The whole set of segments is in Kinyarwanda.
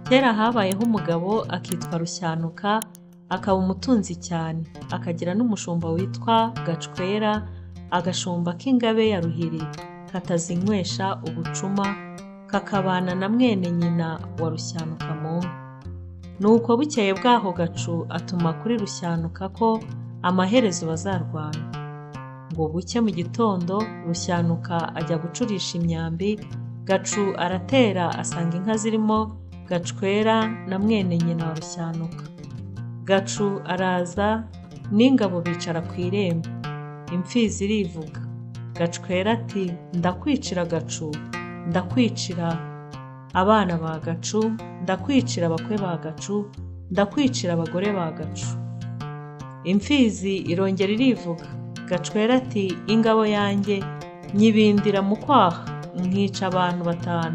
Kera habayeho umugabo akitwa Rushyanuka, akaba umutunzi cyane, akagira n'umushumba witwa Gacwera, agashumba k'ingabe ya Ruhiri katazinywesha ubucuma, kakabana na mwene nyina wa Rushyanuka mu nka. Nuko bukeye bwaho Gacu atuma kuri Rushyanuka ko amaherezo bazarwana. Ngo buke mu gitondo Rushyanuka ajya gucurisha imyambi, Gacu aratera asanga inka zirimo Gacwera na mwene nyina wa Rushyanuka. Gacu araza n'ingabo bicara ku irembo, imfizi irivuga. Gacwera ati ndakwicira Gacu, ndakwicira abana ba Gacu, ndakwicira abakwe ba Gacu, ndakwicira abagore ba Gacu. Imfizi irongera irivuga. Gacwera ati ingabo yanjye nyibindira mu kwaha, nkica abantu 5.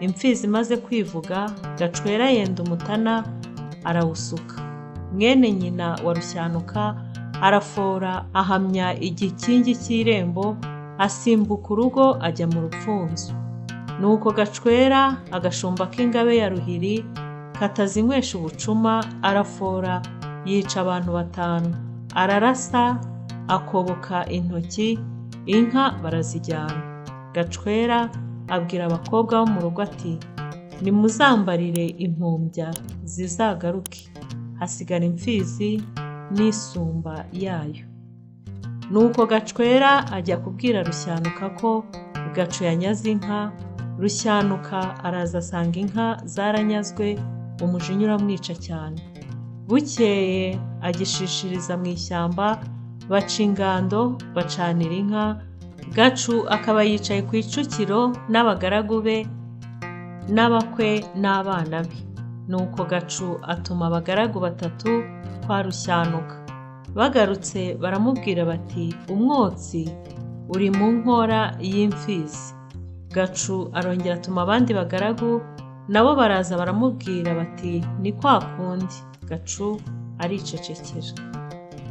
Imfizi imaze kwivuga, Gacwera yenda umutana arawusuka. Mwene nyina wa Rushyanuka arafora ahamya igikingi cy'irembo, asimbuka urugo ajya mu rupfunzo. Nuko Gacwera agashumba k'ingabe ya Ruhiri katazinywesha ubucuma, arafora yica abantu 5. Ararasa akoboka intoki, inka barazijyana. Gacwera abwira abakobwa bo mu rugo ati nimuzambarire impumbya zizagaruke, hasigara imfizi n'isumba yayo. Nuko Gacwera ajya kubwira Rushyanuka ko Gacu yanyaze inka. Rushyanuka araza asanga inka zaranyazwe, umujinya uramwica cyane. Bukeye agishishiriza mu ishyamba, baca ingando bacanira inka. Gacu akaba yicaye ku icukiro n'abagaragu be n'abakwe n'abana be. Nuko Gacu atuma abagaragu 3 kwa Rushyanuka. Bagarutse baramubwira bati umwotsi uri mu nkora y'imfizi. Gacu arongera atuma abandi bagaragu, nabo baraza baramubwira bati ni kwa kundi. Gacu aricecekera.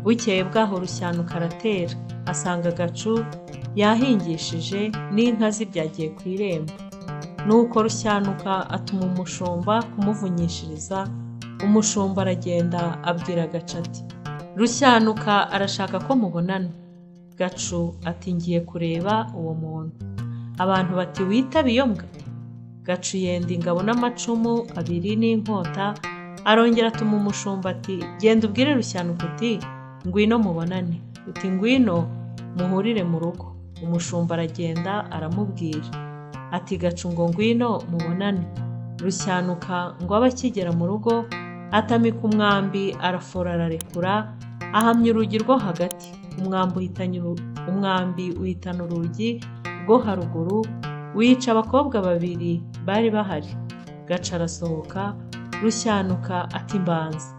Bukeye bwaho Rushyanuka aratera, asanga Gacu yahingishije n'inka zibyagiye ku irembo. Nuko Rushyanuka atuma umushumba kumuvunyishiriza. Umushumba aragenda abwira Gacu ati Rushyanuka arashaka ko mubonana. Gacu ati ngiye kureba uwo muntu. Abantu bati witaba iyo mbwa. Gacu yenda ingabo n'amacumu 2 n'inkota, arongera atuma umushumba ati genda ubwire Rushyanuka uti ngwino mubonane, uti ngwino muhurire mu rugo. Umushumba aragenda aramubwira ati Gacu ngo ngwino mubonane. Rushyanuka ngo abakigera mu rugo atamika umwambi, arafora ararekura, ahamya urugi rwo hagati. Umwambi uhitana urugi rwo haruguru, wica abakobwa 2 bari bahari. Gacu arasohoka. Rushyanuka ati mbanza.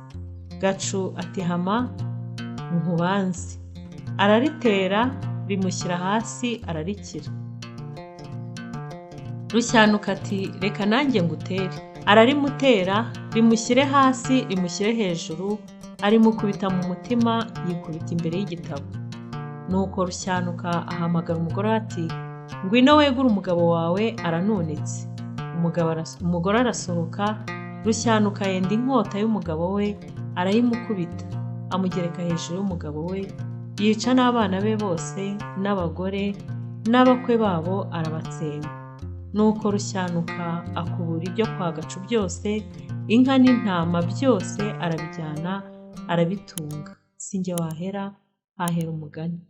Gacu ati hama nkubanze. Araritera rimushyira hasi ararikira. Rushyanuka ati reka nanjye ngutere. Ararimutera rimushyire hasi rimushyire hejuru, arimukubita mu mutima, yikubita imbere y'igitabo. Nuko Rushyanuka ahamagara umugore ati ngwino wegura umugabo wawe aranunitse. Umugore arasohoka. Rushyanuka yenda inkota y'umugabo we arayimukubita, amugereka hejuru y'umugabo we, yica n'abana be bose n'abagore n'abakwe babo arabatsemba. Nuko Rushyanuka akubura ibyo kwa Gacu byose, inka n'intama byose arabijyana arabitunga. Sinjye wahera hahera umugani.